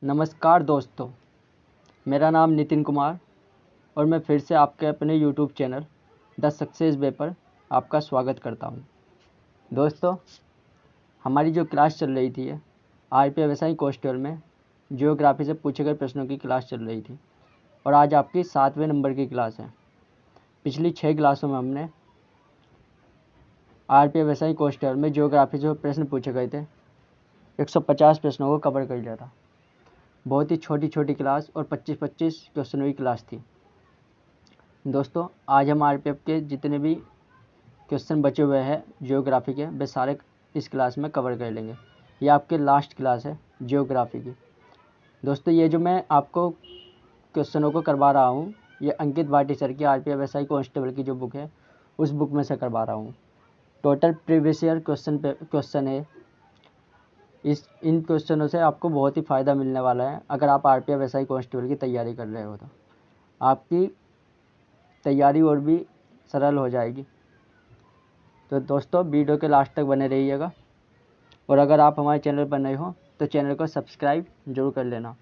नमस्कार दोस्तों, मेरा नाम नितिन कुमार और मैं फिर से आपके अपने यूट्यूब चैनल द सक्सेस वे पर आपका स्वागत करता हूं। दोस्तों, हमारी जो क्लास चल रही थी आरपीएफ एसआई कोस्टल में जियोग्राफी से पूछे गए प्रश्नों की क्लास चल रही थी और आज आपकी 7वें नंबर की क्लास है। पिछली 6 क्लासों में हमने आरपीएफ एसआई कोस्टल में जियोग्राफी से प्रश्न पूछे गए थे 150 प्रश्नों को कवर कर लिया था। बहुत ही छोटी छोटी क्लास और 25-25 क्वेश्चनों की क्लास थी। दोस्तों, आज हम आरपीएफ के जितने भी क्वेश्चन बचे हुए हैं जियोग्राफी के, वे सारे इस क्लास में कवर कर लेंगे। ये आपके लास्ट क्लास है जियोग्राफी की। दोस्तों, ये जो मैं आपको क्वेश्चनों को करवा रहा हूँ, ये अंकित भाटी सर की आरपीएफ एसआई कांस्टेबल की जो बुक है उस बुक में से करवा रहा हूँ। टोटल प्रीवियस ईयर क्वेश्चन है। इन क्वेश्चनों से आपको बहुत ही फ़ायदा मिलने वाला है। अगर आप आरपीएफ एसआई कांस्टेबल की तैयारी कर रहे हो तो आपकी तैयारी और भी सरल हो जाएगी। तो दोस्तों, वीडियो के लास्ट तक बने रहिएगा और अगर आप हमारे चैनल पर नए हो तो चैनल को सब्सक्राइब जरूर कर लेना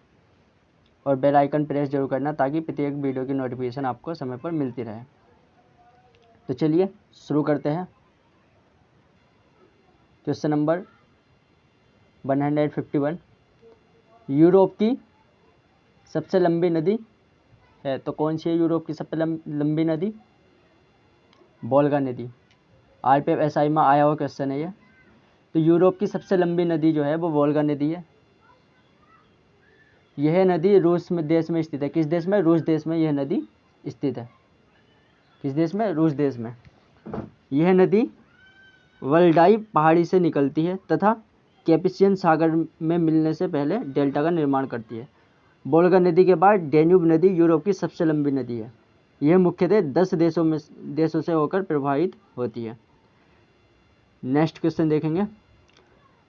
और बेल आइकन प्रेस जरूर करना ताकि प्रत्येक वीडियो की नोटिफिकेशन आपको समय पर मिलती रहे। तो चलिए शुरू करते हैं। क्वेश्चन नंबर 151, यूरोप की सबसे लंबी नदी है तो कौन सी है यूरोप की सबसे लंबी नदी? वोल्गा नदी। आरपीएफ एसआई में आया हुआ क्वेश्चन है ये। तो यूरोप की सबसे लंबी नदी जो है वो वोल्गा नदी है। यह नदी रूस में देश में स्थित है। किस देश में? रूस देश में यह नदी स्थित है। किस देश में? रूस देश में। यह नदी वल्डाई पहाड़ी से निकलती है तथा कैस्पियन सागर में मिलने से पहले डेल्टा का निर्माण करती है। वोल्गा नदी के बाद डेन्यूब नदी यूरोप की सबसे लंबी नदी है। यह मुख्यतः 10 देशों से होकर प्रवाहित होती है। नेक्स्ट क्वेश्चन देखेंगे।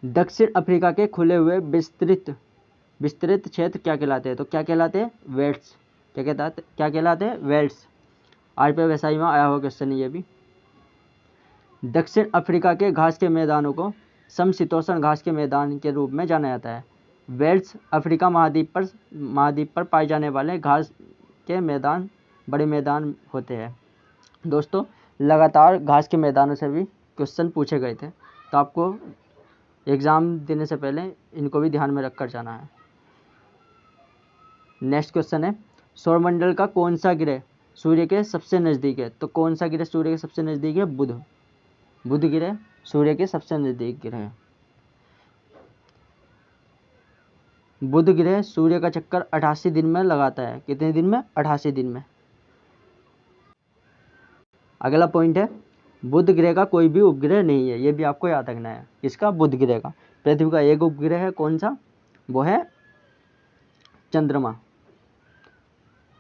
दक्षिण अफ्रीका के खुले हुए विस्तृत क्षेत्र क्या कहलाते हैं? तो क्या कहलाते हैं? वेल्स। क्या कहलाते हैं? वेल्स। आरपीएफ एसआई में आया हुआ क्वेश्चन है ये भी। दक्षिण अफ्रीका के घास के मैदानों को समशीतोष्ण घास के मैदान के रूप में जाना जाता है। वेल्स अफ्रीका महाद्वीप पर पाए जाने वाले घास के मैदान बड़े मैदान होते हैं। दोस्तों, लगातार घास के मैदानों से भी क्वेश्चन पूछे गए थे, तो आपको एग्ज़ाम देने से पहले इनको भी ध्यान में रखकर जाना है। नेक्स्ट क्वेश्चन है, सौरमंडल का कौन सा ग्रह सूर्य के सबसे नज़दीक है? तो कौन सा ग्रह सूर्य के सबसे नज़दीक है? बुध ग्रह सूर्य के सबसे नज़दीक ग्रह है। बुध ग्रह सूर्य का चक्कर 88 दिन में लगाता है। कितने दिन में? 88 दिन में। अगला पॉइंट है, बुध ग्रह का कोई भी उपग्रह नहीं है। ये भी आपको याद रखना है। इसका बुध ग्रह का। पृथ्वी का एक उपग्रह है। कौन सा? वो है चंद्रमा।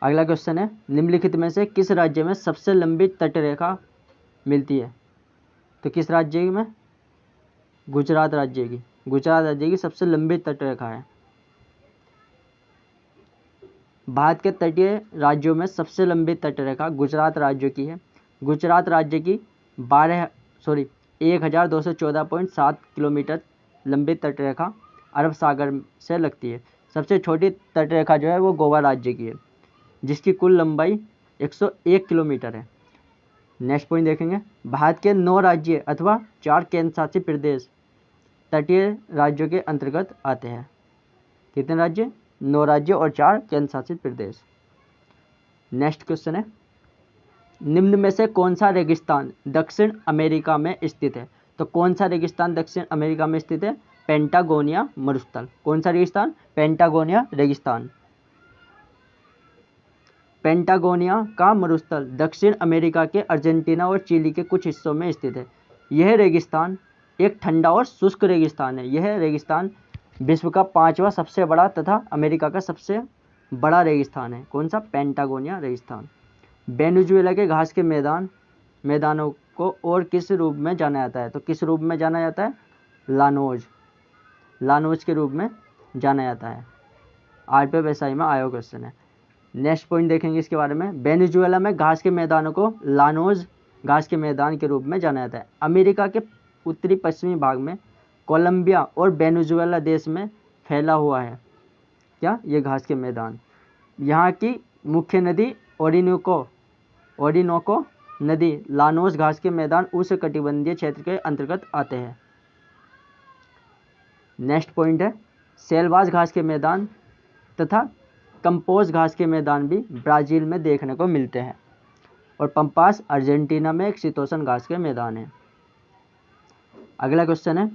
अगला क्वेश्चन है, निम्नलिखित में से किस राज्य में सबसे लंबी तटरेखा मिलती है? तो किस राज्य में? गुजरात राज्य की। गुजरात राज्य की सबसे लंबी तटरेखा है। भारत के तटीय राज्यों में सबसे लंबी तटरेखा गुजरात राज्य की है। गुजरात राज्य की 1214.7 किलोमीटर लंबी तटरेखा अरब सागर से लगती है। सबसे छोटी तटरेखा जो है वो गोवा राज्य की है, जिसकी कुल लंबाई 101 किलोमीटर है। नेक्स्ट पॉइंट देखेंगे, भारत के 9 राज्य अथवा 4 केंद्र शासित प्रदेश तटीय राज्यों के अंतर्गत आते हैं। कितने राज्य? 9 राज्य और 4 केंद्र शासित प्रदेश। नेक्स्ट क्वेश्चन है, निम्न में से कौन सा रेगिस्तान दक्षिण अमेरिका में स्थित है? तो कौन सा रेगिस्तान दक्षिण अमेरिका में स्थित है? पेंटागोनिया मरुस्थल। कौन सा रेगिस्तान? पेंटागोनिया रेगिस्तान। पेंटागोनिया का मरुस्थल दक्षिण अमेरिका के अर्जेंटीना और चिली के कुछ हिस्सों में स्थित है। यह रेगिस्तान एक ठंडा और शुष्क रेगिस्तान है। यह रेगिस्तान विश्व का 5वां सबसे बड़ा तथा अमेरिका का सबसे बड़ा रेगिस्तान है। कौन सा? पेंटागोनिया रेगिस्तान। वेनेजुएला के घास के मैदानों को और किस रूप में जाना जाता है? तो किस रूप में जाना जाता है? लानोज के रूप में जाना जाता है। आरपीएफ एसआई में आया क्वेश्चन है। नेक्स्ट पॉइंट देखेंगे इसके बारे में। वेनेजुएला में घास के मैदानों को लानोज घास के मैदान के रूप में जाना जाता है। अमेरिका के उत्तरी पश्चिमी भाग में कोलंबिया और वेनेजुएला देश में फैला हुआ है। क्या, ये घास के मैदान। यहाँ की मुख्य नदी ओरिनोको नदी, लानोस घास के मैदान उष्णकटिबंधीय क्षेत्र के अंतर्गत आते हैं। नेक्स्ट पॉइंट है, सेलवास घास के मैदान तथा कंपोज घास के मैदान भी ब्राजील में देखने को मिलते हैं, और पंपास अर्जेंटीना में एक शीतोष्ण घास के मैदान है। अगला क्वेश्चन है,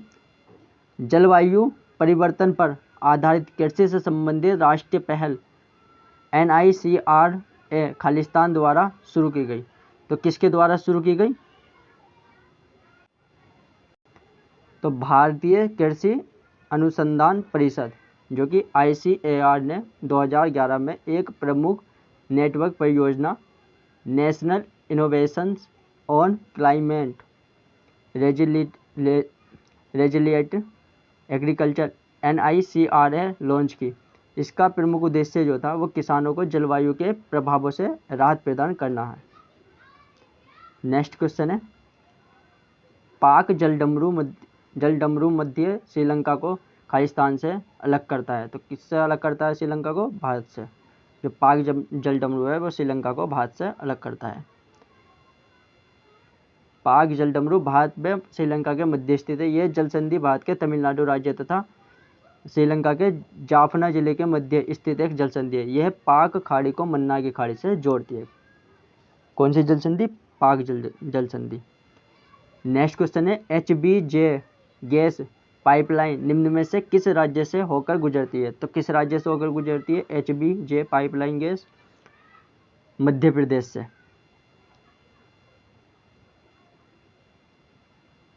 जलवायु परिवर्तन पर आधारित कृषि से संबंधित राष्ट्रीय पहल NICRA खालिस्तान द्वारा शुरू की गई। तो किसके द्वारा शुरू की गई? तो भारतीय कृषि अनुसंधान परिषद, जो कि ICAR ने 2011 में एक प्रमुख नेटवर्क परियोजना national innovations on climate resilient agriculture NICRA launch की। इसका प्रमुख उद्देश्य जो था वो किसानों को जलवायु के प्रभावों से राहत प्रदान करना है। नेक्स्ट क्वेश्चन है, पाक जलडमरू मध्य श्रीलंका को खालिस्तान से अलग करता है। तो किससे अलग करता है श्रीलंका को? भारत से। जो पाक जलडमरू है वो श्रीलंका को भारत से अलग करता है। पाक जलडमरू भारत में श्रीलंका के मध्य स्थित है। यह जल संधि भारत के तमिलनाडु राज्य तथा श्रीलंका के जाफना जिले के मध्य स्थित एक जल संधि है। यह पाक खाड़ी को मन्नार की खाड़ी से जोड़ती है। कौन सी जल संधि? पाक जल संधि। नेक्स्ट क्वेश्चन है, HBJ गैस पाइपलाइन निम्न में से किस राज्य से होकर गुजरती है? तो किस राज्य से होकर गुजरती है HBJ pipeline gas? Madhya Pradesh से।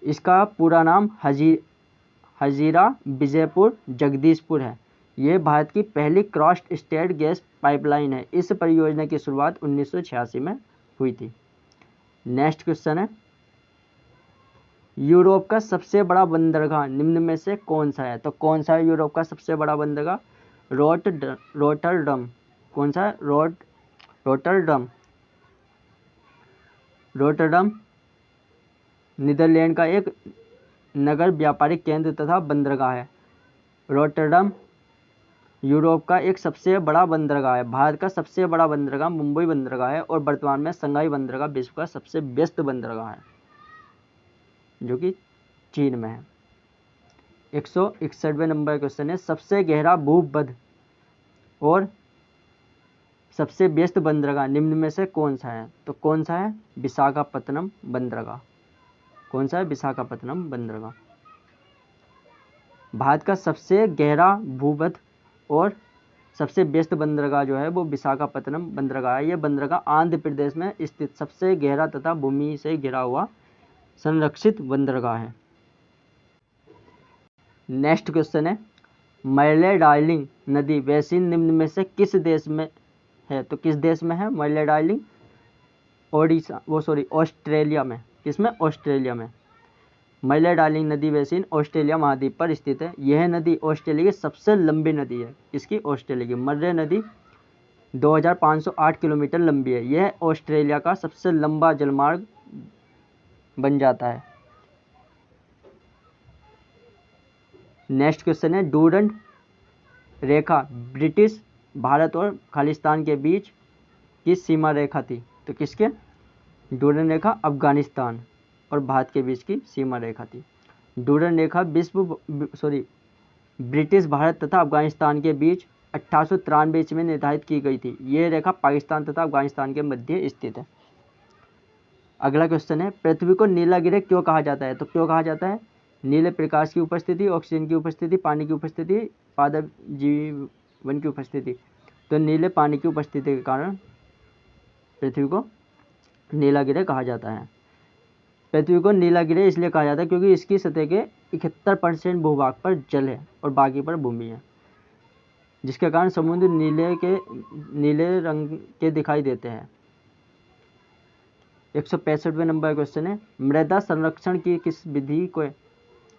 इसका पूरा नाम हजीरा विजयपुर जगदीशपुर है। यह भारत की पहली क्रॉस स्टेट गैस पाइपलाइन है। इस परियोजना की शुरुआत 1986 में हुई थी। नेक्स्ट क्वेश्चन है, यूरोप का सबसे बड़ा बंदरगाह निम्न में से कौन सा है? तो कौन सा है यूरोप का सबसे बड़ा बंदरगाह? रोटरडम। कौन सा है? रोटरडम नीदरलैंड का एक नगर व्यापारिक केंद्र तथा बंदरगाह है। रोटरडम यूरोप का एक सबसे बड़ा बंदरगाह है। भारत का सबसे बड़ा बंदरगाह मुंबई बंदरगाह है, और वर्तमान में शंघाई बंदरगाह विश्व का सबसे व्यस्त बंदरगाह है, जो कि चीन में है। 161वें नंबर क्वेश्चन है, सबसे गहरा भूबद्ध और सबसे व्यस्त बंदरगाह निम्न में से कौन सा है? तो कौन सा है? विशाखापत्तनम बंदरगाह। कौन सा है? विशाखापत्तनम बंदरगाह। भारत का सबसे गहरा भूबद्ध और सबसे व्यस्त बंदरगाह जो है वो विशाखापत्तनम बंदरगाह है। यह बंदरगाह आंध्र प्रदेश में स्थित सबसे गहरा तथा भूमि से घिरा हुआ संरक्षित बंदरगाह है। नेक्स्ट क्वेश्चन है, मरले डार्लिंग नदी बेसिन निम्न में से किस देश में है? तो किस देश में है मरले डार्लिंग? ऑस्ट्रेलिया में। किसमें? ऑस्ट्रेलिया में। मरले डार्लिंग नदी बेसिन ऑस्ट्रेलिया महाद्वीप पर स्थित है। यह नदी ऑस्ट्रेलिया की सबसे लंबी नदी है। किसकी? ऑस्ट्रेलिया की। मरले नदी 2508 किलोमीटर लंबी है। यह ऑस्ट्रेलिया का सबसे लंबा जलमार्ग बन जाता है। नेक्स्ट क्वेश्चन है, डूरंड रेखा ब्रिटिश भारत और खालिस्तान के बीच की सीमा रेखा थी। तो किसके? डूरंड रेखा अफगानिस्तान और भारत के बीच की सीमा रेखा थी। डूरंड रेखा ब्रिटिश भारत तथा अफगानिस्तान के बीच 1893 ईस्वी में निर्धारित की गई थी। यह रेखा पाकिस्तान तथा अफगानिस्तान के मध्य स्थित है। अगला क्वेश्चन है, पृथ्वी को नीला ग्रह क्यों कहा जाता है? तो क्यों कहा जाता है? नीले प्रकाश की उपस्थिति, ऑक्सीजन की उपस्थिति, पानी की उपस्थिति, पादप जीवन की उपस्थिति। तो नीले पानी की उपस्थिति के कारण पृथ्वी को नीला ग्रह कहा जाता है। पृथ्वी को नीला ग्रह इसलिए कहा जाता है क्योंकि इसकी सतह के 71% भूभाग पर जल है और बाकी पर भूमि है, जिसके कारण समुद्र नीले रंग के दिखाई देते हैं। 165वें नंबर क्वेश्चन है, मृदा संरक्षण की किस विधि के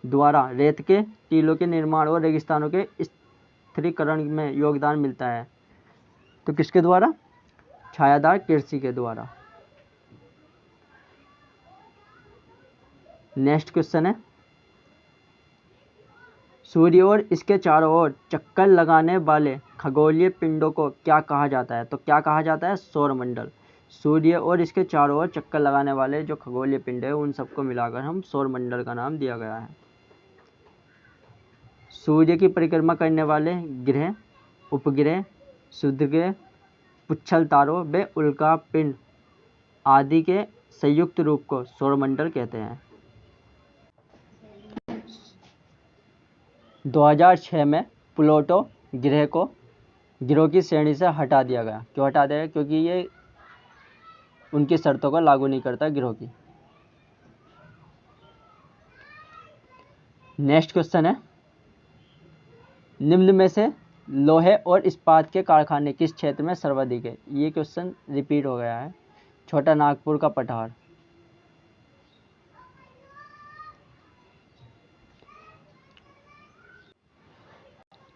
द्वारा रेत के टीलों के निर्माण और रेगिस्तानों के स्थिरीकरण में योगदान मिलता है? तो किसके द्वारा? छायादार कृषि के द्वारा। नेक्स्ट क्वेश्चन है, सूर्य और इसके चारों ओर चक्कर लगाने वाले खगोलीय पिंडों को क्या कहा जाता है? तो क्या कहा जाता है? सौरमंडल। सूर्य और इसके चारों ओर चक्कर लगाने वाले जो खगोलीय पिंड है उन सबको मिलाकर हम सौरमंडल का नाम दिया गया है। सूर्य की परिक्रमा करने वाले ग्रह, उपग्रह, क्षुद्रग्रह, पुच्छल तारों व उल्का पिंड आदि के संयुक्त रूप को सौरमंडल कहते हैं। 2006 में प्लूटो ग्रह को ग्रहों की श्रेणी से हटा दिया गया। क्यों हटा दिया गया? क्योंकि ये उनकी शर्तों को लागू नहीं करता ग्रहों की। नेक्स्ट क्वेश्चन है, निम्न में से लोहे और इस्पात के कारखाने किस क्षेत्र में सर्वाधिक है? ये क्वेश्चन रिपीट हो गया है। छोटा नागपुर का पठार।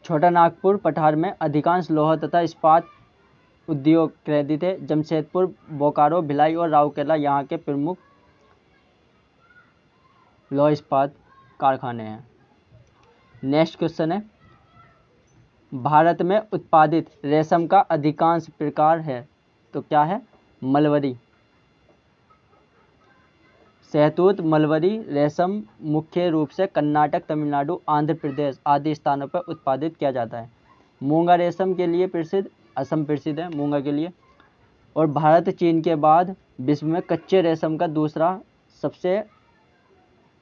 छोटा नागपुर पठार में अधिकांश लोहा तथा इस्पात उद्योग क्रेडिट है। जमशेदपुर, बोकारो, भिलाई और राउरकेला यहाँ के प्रमुख लोहा इस्पात कारखाने हैं। नेक्स्ट क्वेश्चन है, भारत में उत्पादित रेशम का अधिकांश प्रकार है तो क्या है? मलबरी। शहतूत मलबरी रेशम मुख्य रूप से कर्नाटक, तमिलनाडु, आंध्र प्रदेश आदि स्थानों पर उत्पादित किया जाता है। मूंगा रेशम के लिए प्रसिद्ध, असम प्रसिद्ध है मूंगा के लिए। और भारत चीन के बाद विश्व में कच्चे रेशम का दूसरा सबसे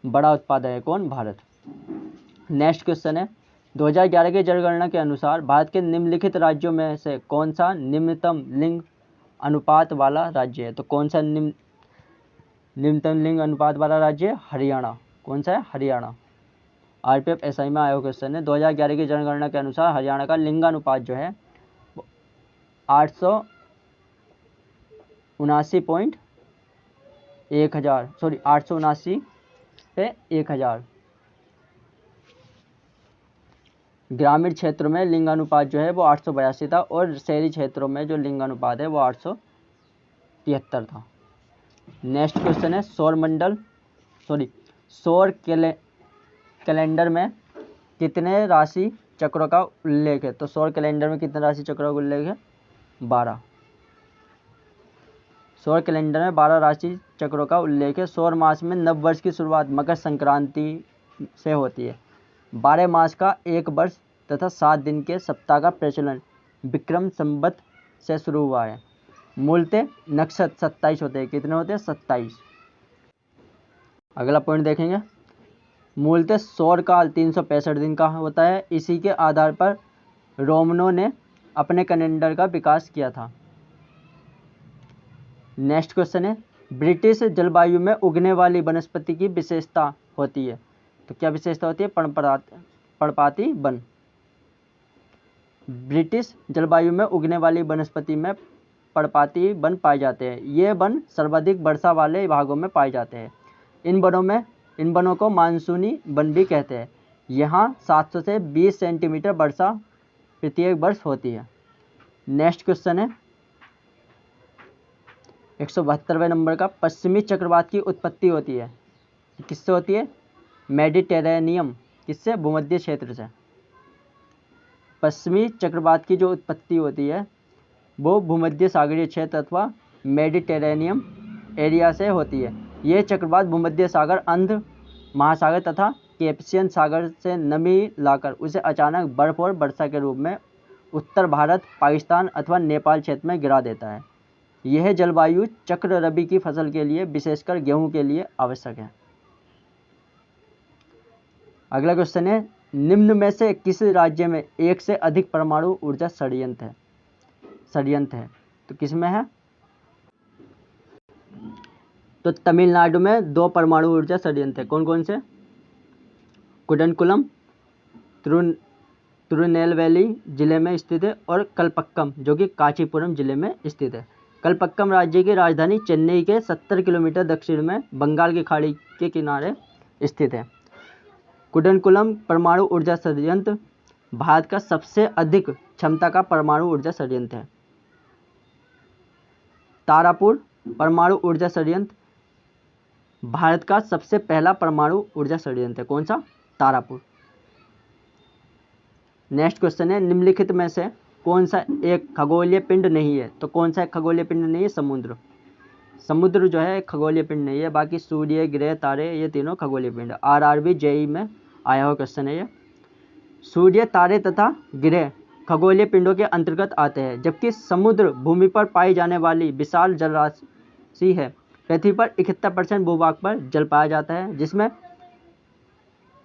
बड़ा उत्पादक है। कौन? भारत। नेक्स्ट क्वेश्चन है, 2011 की जनगणना के अनुसार भारत के निम्नलिखित राज्यों में से कौन सा निम्नतम लिंग अनुपात वाला राज्य है? तो कौन सा निम्नतम लिंग अनुपात वाला राज्य है? हरियाणा। कौन सा है? हरियाणा। आरपीएफ एसआई में आया क्वेश्चन है। 2011 की जनगणना के अनुसार हरियाणा का लिंगानुपात जो है 879 पे 1000। ग्रामीण क्षेत्रों में लिंगानुपात जो है वो 882 था और शहरी क्षेत्रों में जो लिंगानुपात है वो 873 था। नेक्स्ट क्वेश्चन है, सौर कैलेंडर में कितने राशि चक्रों का उल्लेख है? तो सौर कैलेंडर में कितने राशि चक्रों का उल्लेख है? 12। सौर कैलेंडर में 12 राशि चक्रों का उल्लेख है। सौर मास में नव वर्ष की शुरुआत मकर संक्रांति से होती है। 12 मास का एक वर्ष तथा 7 दिन के सप्ताह का प्रचलन विक्रम संवत से शुरू हुआ है। मूलतः नक्षत्र 27 होते हैं। कितने होते हैं? 27। अगला पॉइंट देखेंगे, मूलतः सौर काल 365 दिन का होता है। इसी के आधार पर रोमनों ने अपने कैलेंडर का विकास किया था। नेक्स्ट क्वेश्चन है, ब्रिटिश जलवायु में उगने वाली वनस्पति की विशेषता होती है। तो क्या विशेषता होती है? पर्णपाती वन। ब्रिटिश जलवायु में उगने वाली वनस्पति में पर्णपाती वन पाए जाते हैं। ये वन सर्वाधिक वर्षा वाले भागों में पाए जाते हैं। इन वनों को मानसूनी वन भी कहते हैं। यहाँ 700 से 20 सेंटीमीटर वर्षा प्रत्येक वर्ष होती है। नेक्स्ट क्वेश्चन है 172वें नंबर का, पश्चिमी चक्रवात की उत्पत्ति होती है। किससे होती है? मेडिटेरेनियम। किससे? भूमध्य क्षेत्र से। पश्चिमी चक्रवात की जो उत्पत्ति होती है वो भूमध्य सागरीय क्षेत्र अथवा मेडिटेरेनियम एरिया से होती है। ये चक्रवात भूमध्य सागर, अंध महासागर तथा कैस्पियन सागर से नमी लाकर उसे अचानक बर्फ और वर्षा के रूप में उत्तर भारत, पाकिस्तान अथवा नेपाल क्षेत्र में गिरा देता है। यह जलवायु चक्र रबी की फसल के लिए, विशेषकर गेहूं के लिए आवश्यक है। अगला क्वेश्चन है, निम्न में से किस राज्य में एक से अधिक परमाणु ऊर्जा संयंत्र है? तो किसमें है? तो तमिलनाडु में 2 परमाणु ऊर्जा संयंत्र है। कौन कौन से? कुडनकुलम तिरुनेलवेली जिले में स्थित है और कलपक्कम जो कि कांचीपुरम जिले में स्थित है। कलपक्कम राज्य की राजधानी चेन्नई के 70 किलोमीटर दक्षिण में बंगाल की खाड़ी के किनारे स्थित है। कुडनकुलम परमाणु ऊर्जा संयंत्र भारत का सबसे अधिक क्षमता का परमाणु ऊर्जा संयंत्र है। तारापुर परमाणु ऊर्जा संयंत्र भारत का सबसे पहला परमाणु ऊर्जा संयंत्र है। कौन सा? तारापुर। नेक्स्ट क्वेश्चन है, निम्नलिखित में से कौन सा एक खगोलीय पिंड नहीं है? तो कौन सा एक खगोलीय पिंड नहीं है? समुद्र। समुद्र जो है खगोलीय पिंड नहीं है, बाकी सूर्य, ग्रह, तारे ये तीनों खगोलीय पिंड। आरआरबी जेईई में आया हुआ क्वेश्चन है ये। सूर्य, तारे तथा ग्रह खगोलीय पिंडों के अंतर्गत आते हैं, जबकि समुद्र भूमि पर पाई जाने वाली विशाल जलराशि है। पृथ्वी पर 71% भूभाग पर जल पाया जाता है, जिसमें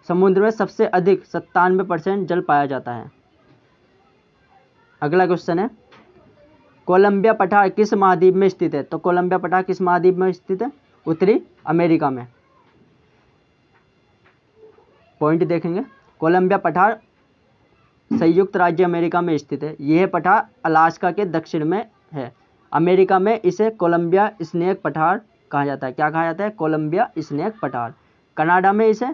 समुद्र में सबसे अधिक 97% जल पाया जाता है। अगला क्वेश्चन है, कोलंबिया पठार किस महाद्वीप में स्थित है? तो कोलंबिया पठार किस महाद्वीप में स्थित है? उत्तरी अमेरिका में। पॉइंट देखेंगे, कोलंबिया पठार संयुक्त राज्य अमेरिका में स्थित है। यह पठार अलास्का के दक्षिण में है। अमेरिका में इसे कोलंबिया स्नेक पठार कहा जाता है। क्या कहा जाता है? कोलंबिया स्नेक पठार। कनाडा में इसे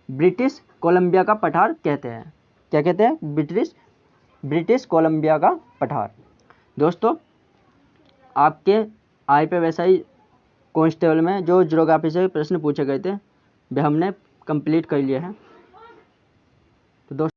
ब्रिटिश कोलंबिया का पठार कहते हैं। क्या कहते हैं? ब्रिटिश कोलंबिया का पठार। दोस्तों, आपके IPSI कांस्टेबल में जो ज्योग्राफी से प्रश्न पूछे गए थे वे हमने कंप्लीट कर लिए हैं। तो दोस्तों